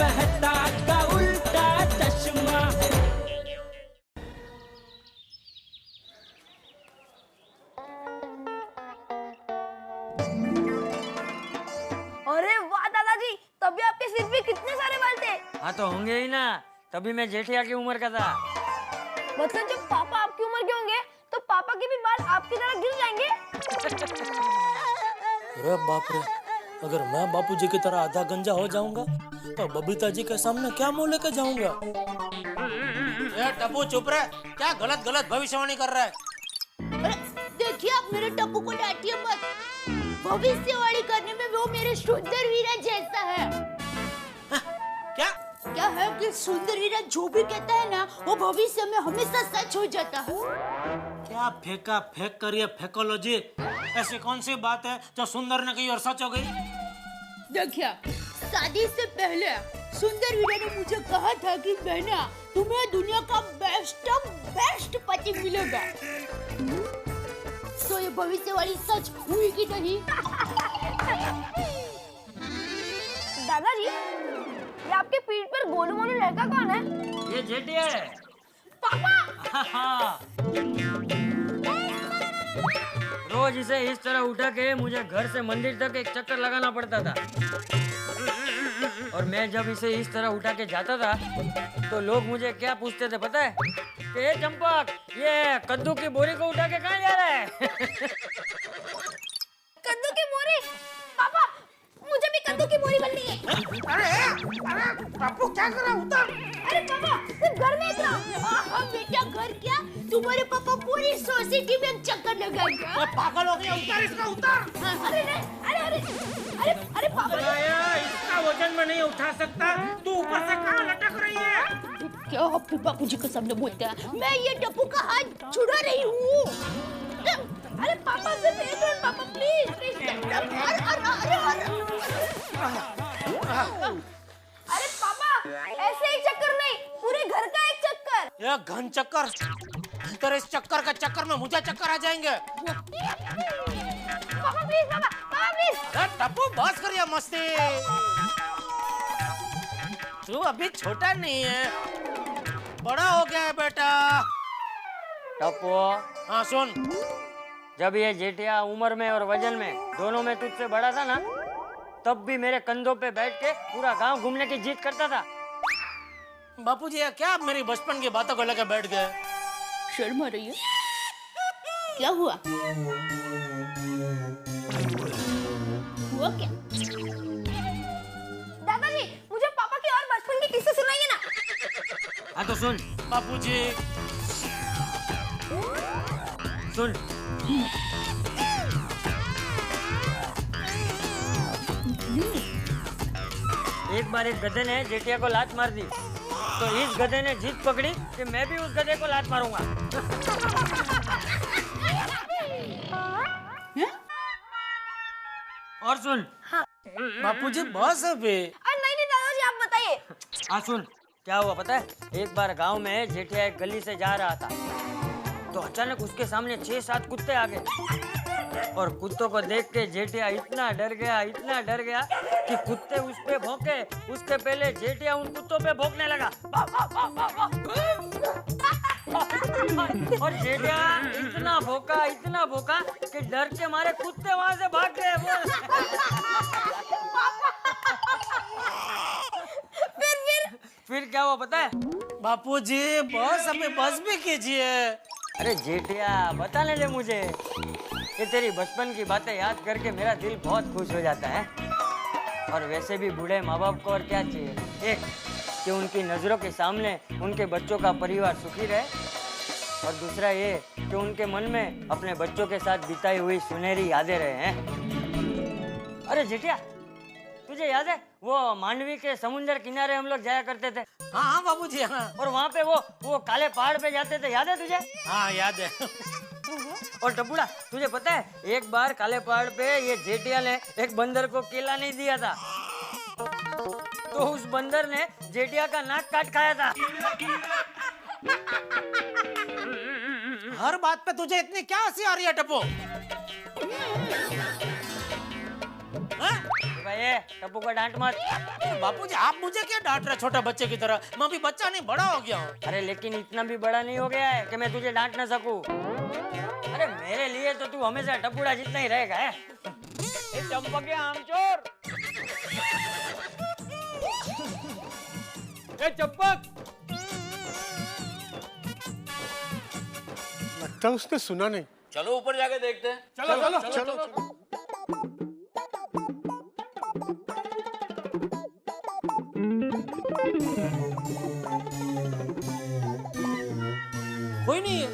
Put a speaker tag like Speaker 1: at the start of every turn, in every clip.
Speaker 1: मेहता का उल्टा चश्मा है।
Speaker 2: अरे वाह दादाजी, तभी आपके सिर पे कितने सारे बाल थे।
Speaker 3: हाँ तो होंगे ही ना, तभी मैं जेठिया की उम्र का था।
Speaker 2: मतलब जब पापा आपकी उम्र के होंगे तो पापा के भी बाल आपकी तरह गिर जाएंगे।
Speaker 4: अरे बाप रे, अगर मैं बापूजी की तरह आधा गंजा हो जाऊंगा तो बबीता जी के सामने क्या मुंह लेकर जाऊंगा।
Speaker 5: ये टप्पू चुप रहे, क्या गलत गलत भविष्यवाणी कर रहा है।
Speaker 6: अरे देखिए, आप मेरे टप्पू को डांटिए मत। भविष्यवाणी करने में वो मेरे सुंदर वीरा जैसा है। क्या है कि सुंदर वीरा जो भी कहता है ना, वो भविष्य में हमेशा सच हो जाता है।
Speaker 5: क्या फेंका फेंक कर ये फेकोलॉजी, ऐसी कौन सी बात है जो सुंदर ने कही और सच हो गई।
Speaker 6: देखिए, शादी से पहले सुंदर वीरा ने मुझे कहा था कि बहना, तुम्हें दुनिया का बेस्ट पति मिलेगा। तो ये भविष्यवाणी सच हुई कि नहीं?
Speaker 2: दादाजी, ये आपके पीठ पर गोलू मोलू लड़का कौन है?
Speaker 3: ये जेठिया है।
Speaker 2: पापा।
Speaker 3: हाँ। रोज इसे इस तरह उठा के मुझे घर से मंदिर तक एक चक्कर लगाना पड़ता था। और मैं जब इसे इस तरह उठा के जाता था तो लोग मुझे क्या पूछते थे पता है? कि ये चंपक, ये कद्दू की बोरी को उठा के कहाँ जा रहा है?
Speaker 2: कद्दू की बोरी? पापा, मुझे भी कद्दू की बोरी बननी है।
Speaker 5: अरे टप्पू क्या कर रहा है, उतर।
Speaker 2: अरे पापा, सिर्फ घर में इतना।
Speaker 6: हाँ बेटा, घर क्या, तुम्हारे पापा पूरी सोसाइटी में एक चक्कर लगाएंगे।
Speaker 5: पागल हो गया, उतर इसका, उतर।
Speaker 2: अरे नहीं, अरे पापा।
Speaker 5: इसका वजन में नहीं उठा सकता, तू ऊपर से कहाँ लटक रही है।
Speaker 6: क्या आप फिर बापूजी के सामने बोलते हैं? मैं ये टप्पू का हाथ छुड़ा रही हूँ।
Speaker 2: अरे पापा, सिर्फ एक मिनट पापा, प्लीज। अरे पापा, ऐसे एक चक्कर नहीं, पूरे घर का एक चक्कर।
Speaker 5: ये घन चक्कर, तेरे इस चक्कर का चक्कर में मुझे चक्कर आ जाएंगे।
Speaker 2: पापा प्लीज, पापा प्लीज।
Speaker 5: टप्पू बस कर ये मस्ती, तू अभी छोटा नहीं है, बड़ा हो गया है बेटा।
Speaker 3: टप्पू,
Speaker 5: हाँ सुन,
Speaker 3: जब ये जेठिया उम्र में और वजन में दोनों में तुझसे बड़ा था ना, तब भी मेरे कंधों पे बैठ के पूरा गांव घूमने की जिद करता था।
Speaker 5: बापूजी ये क्या आप मेरी बचपन की बातों को लेकर बैठ गए?
Speaker 6: शर्म आ रही है? क्या हुआ? हुआ क्या?
Speaker 2: दादाजी, मुझे पापा की और बचपन की किस्से सुनाइए ना।
Speaker 3: हाँ तो सुन
Speaker 5: बापूजी,
Speaker 3: सुन। एक बार एक गधे ने जेठिया को लात मार दी, तो इस गधे ने जिद पकड़ी कि मैं भी उस गधे को लात मारूंगा। और सुन।
Speaker 5: बापूजी बस अभी।
Speaker 2: अरे नहीं दादाजी, आप बताइए।
Speaker 3: हाँ सुन, क्या हुआ पता है? एक बार गांव में जेठिया एक गली से जा रहा था, तो अचानक उसके सामने 6-7 कुत्ते आ गए। और कुत्तों को देख के जेठिया इतना डर गया कि कुत्ते उस पे भौंके, उसके पहले जेठिया उन कुत्तों पे भौंकने लगा। और जेठिया इतना भौंका कि डर के मारे कुत्ते वहां से भाग गए। फिर क्या हुआ पता है?
Speaker 5: बापूजी बस अभी बस भी कीजिए।
Speaker 3: अरे जेठिया, बताने दे मुझे। ये तेरी बचपन की बातें याद करके मेरा दिल बहुत खुश हो जाता है। और वैसे भी बूढ़े माँ बाप को और क्या चाहिए? एक कि उनकी नज़रों के सामने उनके बच्चों का परिवार सुखी रहे, और दूसरा ये कि उनके मन में अपने बच्चों के साथ बिताई हुई सुनहरी यादें रहे हैं। अरे जेठिया, तुझे याद है वो मांडवी के समुद्र किनारे हम लोग जाया करते थे?
Speaker 5: हाँ बाबूजी, हाँ।
Speaker 3: और वहाँ पे वो काले पहाड़ पे जाते थे, याद है तुझे?
Speaker 5: हाँ याद है।
Speaker 3: और टपुड़ा, तुझे पता है एक बार काले पहाड़ पे ये जेठिया ने एक बंदर को केला नहीं दिया था, तो उस बंदर ने जेठिया का नाक काट खाया था।
Speaker 5: हर बात पे तुझे इतनी क्या हंसी आ रही है टप्पू?
Speaker 3: भाई टप्पू को डांट मत।
Speaker 5: बापूजी आप मुझे क्या डांट रहे छोटे बच्चे की तरह? मैं अभी बच्चा नहीं बड़ा हो गया हूँ।
Speaker 3: अरे लेकिन इतना भी बड़ा नहीं हो गया है कि मैं तुझे डांट ना सकूं। अरे मेरे लिए तो तू हमेशा टप्पूड़ा जितना ही रहेगा है। ए चंपक आमचोर, ए चंपक।
Speaker 7: लगता है उसने सुना नहीं।
Speaker 8: चलो ऊपर जाके देखते हैं।
Speaker 7: चलो चलो चलो।
Speaker 5: कोई नहीं है।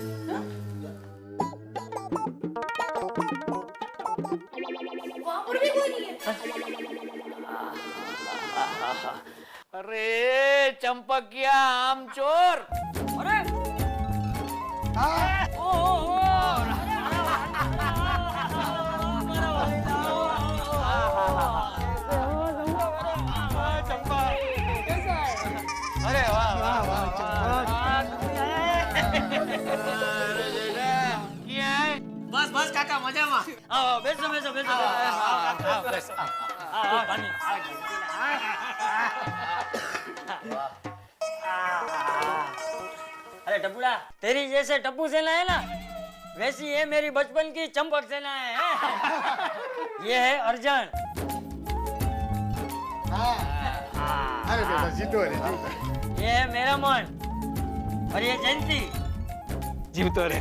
Speaker 2: वहाँ पर भी कोई नहीं है।
Speaker 8: अरे चंपकिया आमचोर,
Speaker 3: अरे अरे वाह वाह वाह।
Speaker 8: क्या है?
Speaker 5: बस बस काका मजा में।
Speaker 3: आओ बैठो बैठो बैठो।
Speaker 5: पानी।
Speaker 3: अरे टप्पूड़ा, तेरी जैसे टप्पू सेना है ना, वैसी ये मेरी बचपन की चंपक सेना है। ये है अर्जुन।
Speaker 7: अरे बेटा जीतो रे जीतो।
Speaker 3: ये है मेरा मन। और ये जयंती।
Speaker 7: जीतो रे।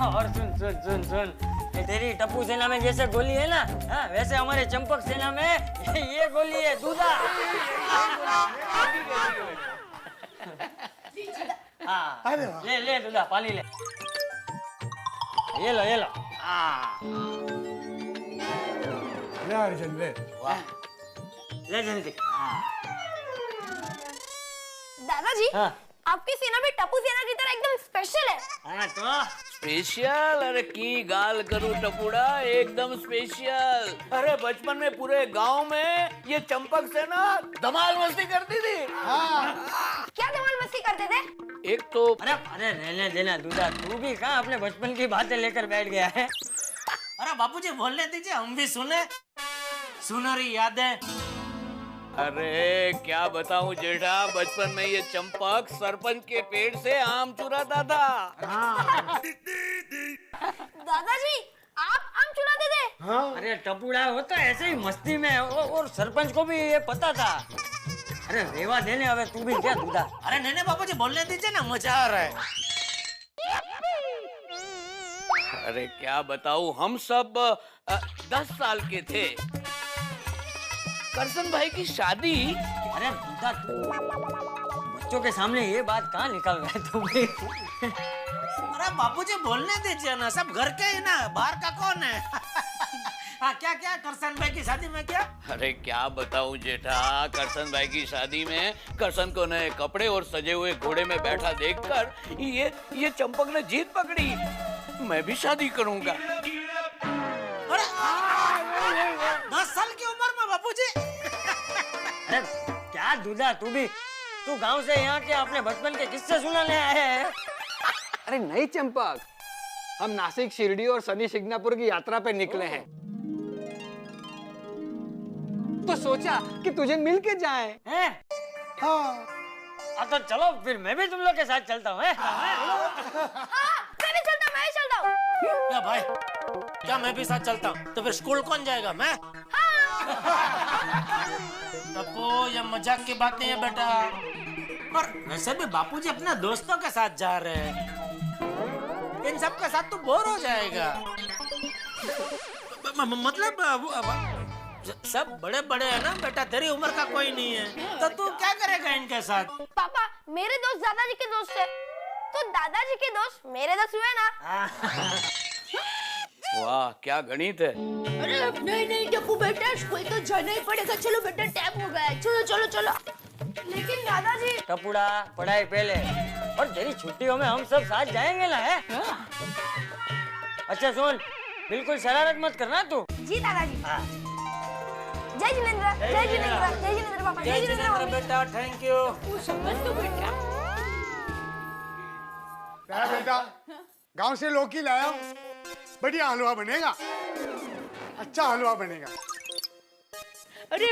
Speaker 3: और सुन सुन सुन सुन, ये तेरी टप्पू सेना में जैसे गोली है ना, हाँ, वैसे हमारे चंपक सेना में ये गोली है दूधा। हाँ,
Speaker 7: अरे वाह।
Speaker 3: ले ले दूधा, पानी ले। ये लो ये लो।
Speaker 7: ले अर्जुन ले।
Speaker 3: ले जयंती।
Speaker 2: दादाजी,
Speaker 3: हाँ
Speaker 2: आपकी सेना भी टप्पू सेना की तरह एकदम स्पेशल है।
Speaker 3: हाँ तो
Speaker 8: स्पेशल? अरे की गाल करूं टपुड़ा, एकदम स्पेशल। अरे बचपन में पूरे गांव में ये चंपक से ना धमाल मस्ती करती थी।
Speaker 2: क्या धमाल मस्ती करते थे?
Speaker 8: एक तो
Speaker 3: अरे अरे रहने देना दूधा, तू भी कहाँ अपने बचपन की बातें लेकर बैठ गया है।
Speaker 5: अरे बापूजी बोलने दीजिए, हम भी सुने। सुनहरी यादें।
Speaker 8: अरे क्या बताऊं जेठा, बचपन में ये चंपक सरपंच के पेड़ से आम चुराता था।
Speaker 2: दादाजी, आप आम चुराते थे?
Speaker 3: अरे टपूड़ा वो तो ऐसे ही मस्ती में और सरपंच को भी ये पता था। अरे रेवा देने हवे तू भी क्या दूधा।
Speaker 5: अरे नहीं बापूजी बोलने दीजिए ना, मजा आ रहा है।
Speaker 8: अरे क्या बताऊं, हम सब 10 साल के थे। करसन भाई की शादी।
Speaker 3: अरे दूधा तू बच्चों के सामने ये बात कहाँ निकल रहा है तू भी।
Speaker 5: अरे बापूजी बोलने दीजिए ना, सब घर के ही ना, बाहर का कौन है? हाँ क्या क्या करसन भाई की शादी में क्या?
Speaker 8: अरे क्या बताऊं जेठा, करसन भाई की शादी में करसन को नए कपड़े और सजे हुए घोड़े में बैठा देखकर ये चंपक ने जीत पकड़ी, मैं भी शादी करूंगा।
Speaker 5: अरे 10 साल की उम्र में बापूजी।
Speaker 3: अरे क्या दूधा तू भी, तू गांव से यहाँ के अपने बचपन के किस्से सुनाने आया है।
Speaker 9: अरे नहीं चंपक, हम नासिक, शिरडी और शनि शिंगणापुर की यात्रा पे निकले हैं, तो सोचा कि तुझे मिल के जाएं।
Speaker 3: हैं? तो चलो फिर मैं भी तुम लोग के साथ चलता हूँ।
Speaker 2: मैं भी चलता हूँ।
Speaker 5: या भाई, क्या मैं भी साथ चलता हूँ? तो फिर स्कूल कौन जाएगा? मैं? तपो ये मजाक की बात नहीं है बेटा। और वैसे भी बापूजी अपने दोस्तों के साथ जा रहे हैं, इन सब के साथ तो बोर हो जाएगा। मतलब सब बड़े बड़े हैं ना बेटा, तेरी उम्र का कोई नहीं है, तो तू क्या करेगा इनके साथ?
Speaker 2: पापा, मेरे दोस्त दादाजी के दोस्त है, तो दादाजी के दोस्त मेरे दोस्त हुए ना।
Speaker 8: वाह क्या गणित है।
Speaker 6: अरे नहीं नहीं टप्पू बेटा, स्कूल तो जाना ही पड़ेगा। चलो बेटा, टाइम हो गया है, चलो चलो चलो।
Speaker 2: लेकिन दादाजी,
Speaker 3: टपूड़ा पढ़ाई पहले, और तेरी छुट्टियों में हम सब साथ जाएंगे ना है। अच्छा सुन, बिल्कुल शरारत मत करना तू।
Speaker 2: जी दादाजी। जय जिनेंद्र, जय जिनेंद्र, जय जिनेंद्र पापा, जय जिनेंद्र मम्मी।
Speaker 5: बेटा थैंक यू।
Speaker 6: समझ तो बेटा।
Speaker 7: क्या बेटा, गांव से लौकी लाया हूँ, बढ़िया हलवा बनेगा, अच्छा हलवा बनेगा।
Speaker 6: अरे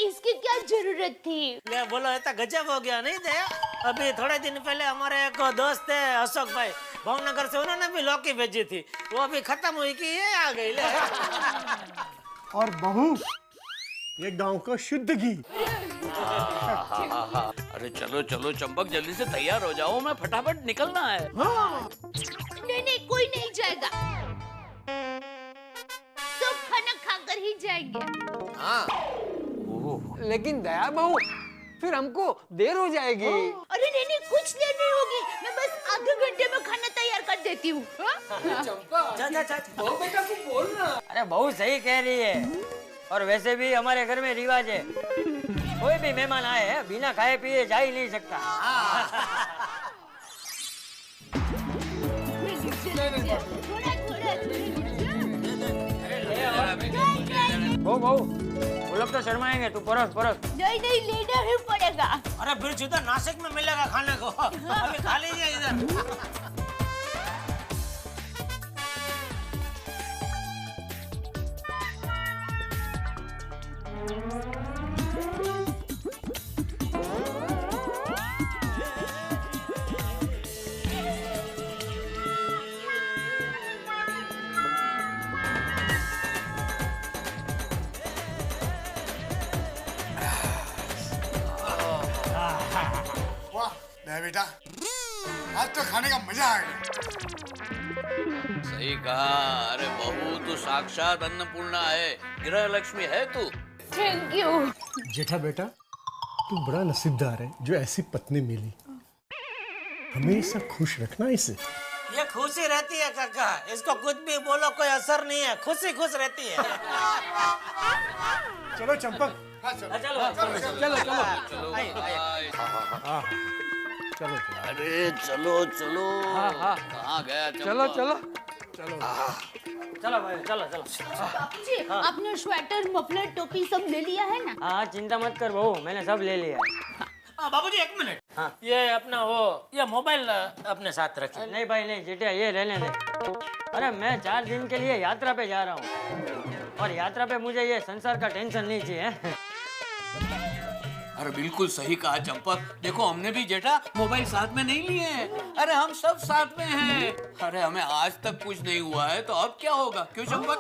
Speaker 6: इसकी क्या जरूरत थी?
Speaker 5: ले बोलो इतना गजब हो गया नहीं दया। अभी थोड़े दिन पहले हमारे एक दोस्त है अशोक भाई भावनगर से, उन्होंने भी लौकी भेजी थी, वो अभी खत्म हुई कि ये आ गई ले।
Speaker 7: और बहू ये गांव का शुद्ध घी।
Speaker 8: अरे चलो चलो चंपक, जल्दी से तैयार हो जाओ, मैं फटाफट निकलना है।
Speaker 6: नहीं, कोई नहीं जाएगा, सब खाना खाकर ही जाएंगे।
Speaker 9: हाँ लेकिन दया बहू फिर हमको देर हो जाएगी।
Speaker 6: अरे नहीं, कुछ देर नहीं होगी, मैं बस आधे घंटे में खाना तैयार कर देती हूँ।
Speaker 9: बहू बेटा को बोलना।
Speaker 3: अरे बहू सही कह रही है, और वैसे भी हमारे घर में रिवाज है, कोई भी मेहमान आए है बिना खाए पिए जा ही नहीं सकता। बहू वो लोग तो शर्माएंगे, तू परोस परोस।
Speaker 6: नहीं, लेना ही पड़ेगा।
Speaker 5: अरे फिर सीधा नासिक में मिलेगा खाने को, अभी खा लीजिए इधर।
Speaker 7: वाह दया बेटा, आज तो खाने का मजा आ गया।
Speaker 8: सही कहा। अरे बहू तू साक्षात अन्नपूर्णा है, गृह लक्ष्मी है तू।
Speaker 6: Thank you.
Speaker 7: जेठा बेटा तू बड़ा नसीबदार है जो ऐसी पत्नी मिली। हमेशा खुश रखना इसे।
Speaker 5: ये खुशी रहती है काका, इसको कुछ भी बोलो कोई असर नहीं है, खुशी खुश रहती है।
Speaker 7: चलो चंपक। हाँ, चलो
Speaker 3: चलो
Speaker 7: चलो।
Speaker 8: अरे चलो चलो। कहाँ गया चंपक?
Speaker 3: चलो भाई चलो।
Speaker 6: जी, आपने स्वेटर, मफलर, टोपी सब ले लिया है ना?
Speaker 3: हाँ चिंता मत कर बहू, मैंने सब ले लिया है।
Speaker 5: बाबूजी एक मिनट। हाँ। ये अपना ये मोबाइल अपने साथ रखिए।
Speaker 3: नहीं भाई नहीं जेठिया, ये रहने दे। अरे मैं 4 दिन के लिए यात्रा पे जा रहा हूँ, और यात्रा पे मुझे ये संसार का टेंशन नहीं चाहिए।
Speaker 8: अरे बिल्कुल सही कहा चंपक, देखो हमने भी जेठा मोबाइल साथ में नहीं लिए हैं। अरे हम सब साथ में हैं। अरे हमें आज तक कुछ नहीं हुआ है, तो अब क्या होगा, क्यों चंपक?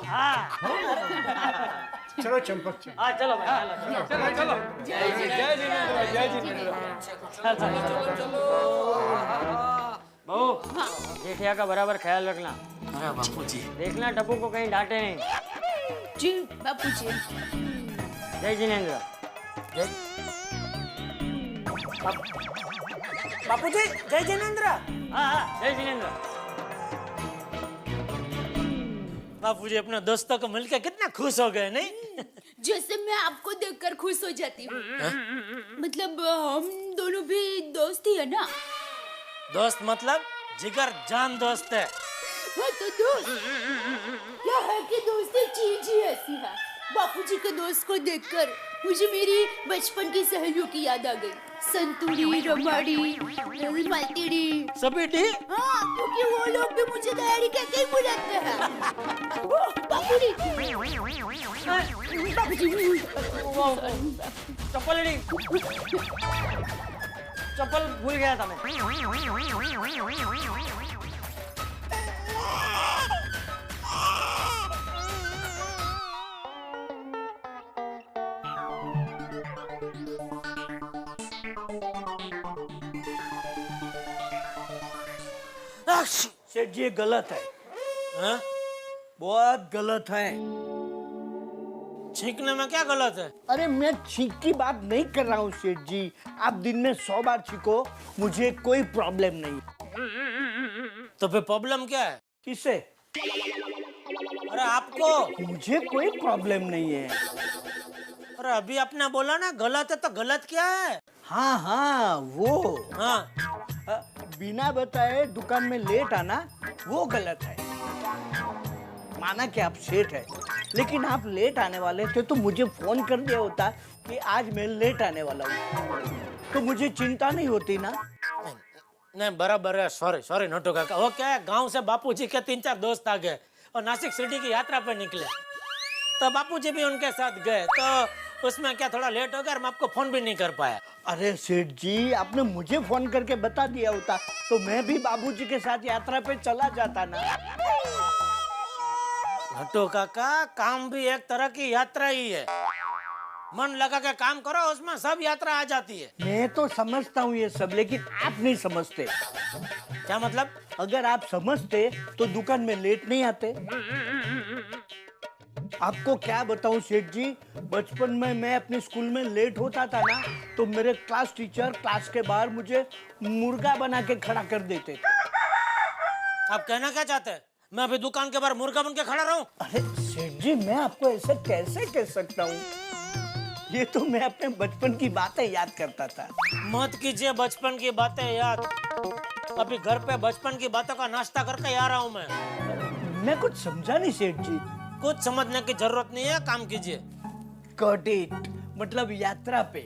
Speaker 7: चलो चंपक चलो।
Speaker 3: हाँ चलो भाई चलो। बहू जेठिया का बराबर ख्याल रखना।
Speaker 5: अरे बापूजी।
Speaker 3: देखना टप्पू को कहीं डांटे नहीं।
Speaker 6: जी बापूजी।
Speaker 3: जय जिनेंद्र।
Speaker 5: बापूजी जय जिनेंद्र।
Speaker 3: हाँ जय जिनेंद्र।
Speaker 5: बापूजी अपने दोस्तों को मिलकर कितना खुश हो गए नहीं?
Speaker 6: जैसे मैं आपको देखकर खुश हो जाती हूँ। मतलब हम दोनों भी दोस्त ही है ना?
Speaker 5: दोस्त मतलब जिगर जान दोस्त है।
Speaker 6: हाँ तो दोस्त क्या है कि दोस्ती चीज ही ऐसी है। बापूजी के दोस्त को देखकर मुझे मेरी बचपन की सहेलियों की याद आ गई। संतूरी, रमाड़ी, मालतीड़ी,
Speaker 5: सबीटी।
Speaker 6: हाँ क्योंकि वो लोग भी मुझे दयाड़ी कहते ही बुलाते हैं। बापूजी
Speaker 3: चप्पल भूल गया था मैं।
Speaker 5: सेठ जी ये गलत है। हाँ? बहुत गलत है। छींकने में क्या गलत है?
Speaker 1: अरे मैं छींक की बात नहीं कर रहा हूँ सेठ जी, आप दिन में 100 बार छींको, मुझे कोई प्रॉब्लम नहीं।
Speaker 5: तो फिर प्रॉब्लम क्या है?
Speaker 1: किससे?
Speaker 5: अरे आपको।
Speaker 1: मुझे कोई प्रॉब्लम नहीं है।
Speaker 5: अरे अभी आपने बोला ना गलत है, तो गलत क्या है?
Speaker 1: हाँ हाँ वो
Speaker 5: हाँ
Speaker 1: बिना बताए दुकान में लेट आना वो गलत है। माना कि आप सेठ है, लेकिन आप लेट आने वाले थे तो मुझे फोन कर दिया होता कि आज मैं लेट आने वाला हूँ, तो मुझे चिंता नहीं होती ना।
Speaker 5: नहीं बराबर है। सॉरी नोटू काका। वो क्या है, गांव से बापूजी के 3-4 दोस्त आ गए और नासिक शिरडी की यात्रा पे निकले। तो बापूजी भी उनके साथ गए, तो उसमें क्या थोड़ा लेट हो गया और मैं आपको फोन भी नहीं कर पाया।
Speaker 1: अरे सेठ जी, आपने मुझे फोन करके बता दिया होता तो मैं भी बाबूजी के साथ यात्रा पे चला जाता ना।
Speaker 5: हटो काका, काम भी एक तरह की यात्रा ही है। मन लगा के काम करो, उसमें सब यात्रा आ जाती है।
Speaker 1: मैं तो समझता हूँ ये सब, लेकिन आप नहीं समझते।
Speaker 5: क्या मतलब?
Speaker 1: अगर आप समझते तो दुकान में लेट नहीं आते। आपको क्या बताऊं सेठ जी, बचपन में मैं अपने स्कूल में लेट होता था ना, तो मेरे क्लास टीचर क्लास के बाहर मुझे मुर्गा बना के खड़ा कर देते थे।
Speaker 5: आप कहना क्या चाहते हैं? मैं अभी दुकान के बाहर मुर्गा बन के खड़ा रहूं?
Speaker 1: अरे सेठ जी, मैं आपको ऐसे कैसे कह सकता हूँ? ये तो मैं अपने बचपन की बातें याद करता था।
Speaker 5: मत कीजिए बचपन की बातें याद। अभी घर पे बचपन की बातों का नाश्ता करके आ रहा हूँ
Speaker 1: मैं कुछ समझा नहीं सेठ जी।
Speaker 5: कुछ समझने की जरूरत नहीं है, काम कीजिए।
Speaker 1: Got it, मतलब यात्रा पे।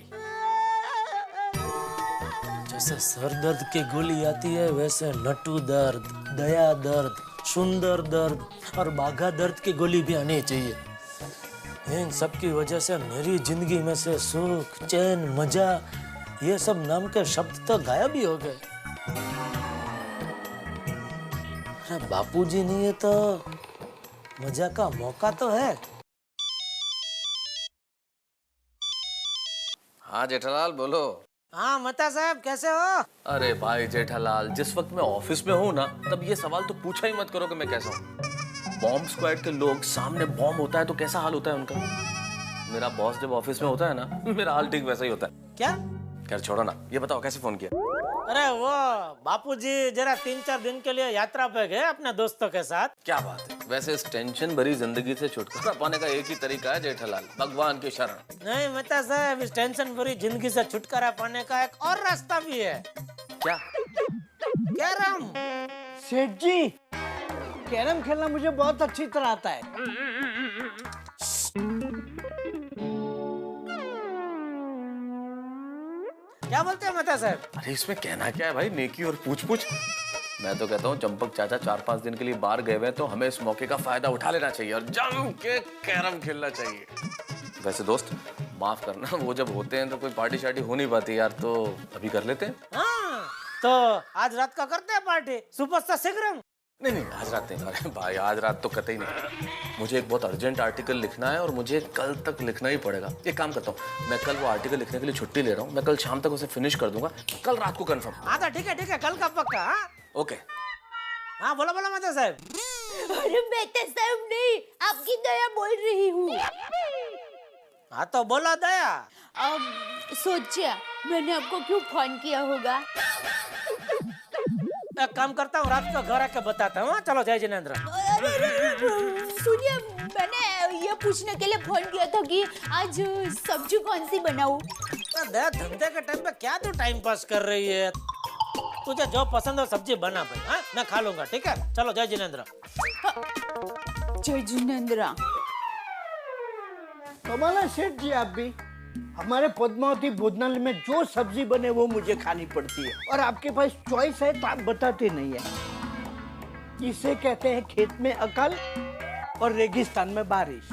Speaker 4: जैसे सर दर्द की गोली आती है, वैसे नटू दर्द, दया दर्द, सुंदर दर्द और बाघा दर्द की गोली भी आनी चाहिए। इन सब की वजह से मेरी जिंदगी में से सुख, चैन, मजा, ये सब नाम के शब्द तो गायब ही हो गए। अरे बापूजी नहीं है तो मजा का मौका तो है।
Speaker 10: हाँ जेठालाल बोलो।
Speaker 5: हाँ मता साहब, कैसे हो?
Speaker 10: अरे भाई जेठालाल, जिस वक्त मैं ऑफिस में हूँ ना, तब ये सवाल तो पूछा ही मत करो कि मैं कैसा हूँ। बॉम्ब स्क्वाड के लोग सामने बॉम्ब होता है तो कैसा हाल होता है उनका। मेरा बॉस जब ऑफिस में होता है ना, मेरा हाल ठीक वैसा ही होता है।
Speaker 5: क्या?
Speaker 10: खैर छोड़ो ना, ये बताओ कैसे फोन किया?
Speaker 5: अरे वो बापूजी जरा 3-4 दिन के लिए यात्रा पे गए अपने दोस्तों के साथ।
Speaker 10: क्या बात है। वैसे इस टेंशन भरी जिंदगी से छुटकारा पाने का एक ही तरीका है जेठालाल, भगवान की शरण।
Speaker 5: नहीं मता साहब, इस टेंशन भरी जिंदगी से छुटकारा पाने का एक और रास्ता भी है।
Speaker 10: क्या?
Speaker 5: कैरम।
Speaker 1: सेठ जी, कैरम खेलना मुझे बहुत अच्छी तरह आता है।
Speaker 5: क्या बोलते हैं मता साहब?
Speaker 10: अरे इसमें कहना क्या है भाई, नेकी और पूछ पूछ। मैं तो कहता हूँ चंपक चाचा 4-5 दिन के लिए बाहर गए हुए, तो हमें इस मौके का फायदा उठा लेना चाहिए और जम के कैरम खेलना चाहिए। वैसे दोस्त माफ करना, वो जब होते हैं तो कोई पार्टी शार्टी हो नहीं पाती यार, तो अभी कर लेते हैं।
Speaker 5: हाँ, तो आज रात का करते हैं पार्टी, सुपरस्टार शीघ्रम।
Speaker 10: नहीं आज रात नहीं। अरे भाई आज रात तो कतई नहीं। मुझे एक बहुत अर्जेंट आर्टिकल लिखना है और मुझे कल तक लिखना ही पड़ेगा। एक काम करता हूँ, मैं कल वो आर्टिकल लिखने के लिए छुट्टी ले रहा हूँ। मैं कल शाम तक उसे फिनिश कर दूंगा, कल रात को कंफर्म।
Speaker 5: हाँ तो ठीक है, कल का पक्का। हाँ
Speaker 10: ओके।
Speaker 5: हाँ बोलो मता साहब।
Speaker 6: अरे मेहता साहब नहीं, आपकी दया बोल रही हूँ।
Speaker 5: हाँ तो बोलो दया।
Speaker 6: सोचिए मैंने आपको क्यों फोन किया होगा।
Speaker 5: एक काम करता हूँ, रात को घर आके बताता हूँ। चलो जय जिनेंद्र।
Speaker 6: सुनिए, मैंने ये पूछने के लिए फोन किया था कि आज सब्जी कौन सी बनाऊं।
Speaker 5: दया, धंधे के टाइम पे क्या तू टाइम पास कर रही है? तुझे जो पसंद हो सब्जी बना भाई। हाँ मैं खा लूंगा, ठीक है? चलो जय जिनेंद्र।
Speaker 6: जय जिनेंद्र।
Speaker 1: कमाल है सेठ जी, आप भी। हमारे पद्मावती भोजनालय में जो सब्जी बने वो मुझे खानी पड़ती है, और आपके पास चॉइस है तो आप बताते नहीं है। इसे कहते हैं खेत में अकल और रेगिस्तान में बारिश।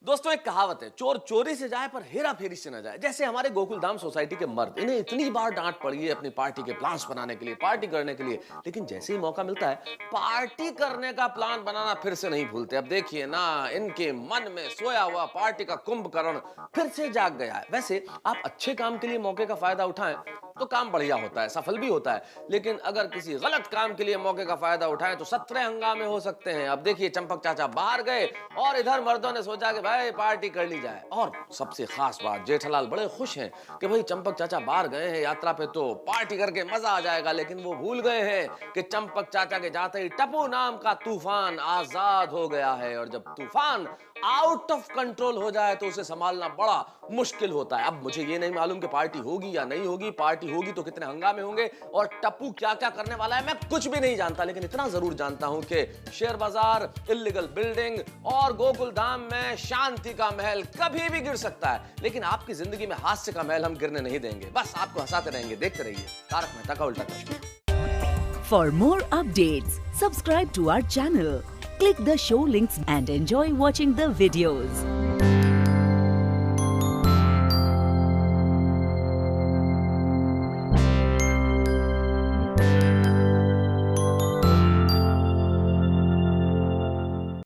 Speaker 10: दोस्तों एक कहावत है, चोर चोरी से जाए पर हेरा फेरी से न जाए। जैसे हमारे गोकुलधाम सोसाइटी के मर्द, इन्हें इतनी बार डांट पड़ी है अपनी पार्टी के प्लान्स बनाने के लिए, पार्टी करने के लिए, लेकिन जैसे ही मौका मिलता है पार्टी करने का प्लान बनाना फिर से नहीं भूलते। अब देखिए ना, इनके मन में सोया हुआ पार्टी का कुंभकर्ण फिर से जाग गया है। वैसे आप अच्छे काम के लिए मौके का फायदा उठाएं तो काम बढ़िया होता है, सफल भी होता है, लेकिन अगर किसी गलत काम के लिए मौके का फायदा उठाएं तो 17 हंगामे हो सकते हैं। अब देखिए चंपक चाचा बाहर गए और इधर मर्दों ने सोचा कि भाई पार्टी कर ली जाए। और सबसे खास बात, जेठालाल बड़े खुश हैं कि भाई चंपक चाचा बाहर गए हैं यात्रा पे तो पार्टी करके मजा आ जाएगा, लेकिन वो भूल गए हैं कि चंपक चाचा के जाते ही टप्पू नाम का तूफान आजाद हो गया है, और जब तूफान आउट ऑफ कंट्रोल हो जाए तो उसे संभालना बड़ा मुश्किल होता है। अब मुझे ये नहीं मालूम कि पार्टी होगी या नहीं होगी, पार्टी होगी तो कितने हंगामे होंगे और टप्पू क्या क्या करने वाला है, मैं कुछ भी नहीं जानता, लेकिन इतना जरूर जानता हूं कि शेयर बाजार, इल्लीगल बिल्डिंग और गोकुलधाम में शांति का महल कभी भी गिर सकता है, लेकिन आपकी जिंदगी में हास्य का महल हम गिरने नहीं देंगे। बस आपको हंसाते रहेंगे, देखते रहिए तारक मेहता का उल्टा चश्मा।
Speaker 11: For more updates, subscribe to our channel, click the show links and enjoy watching the videos.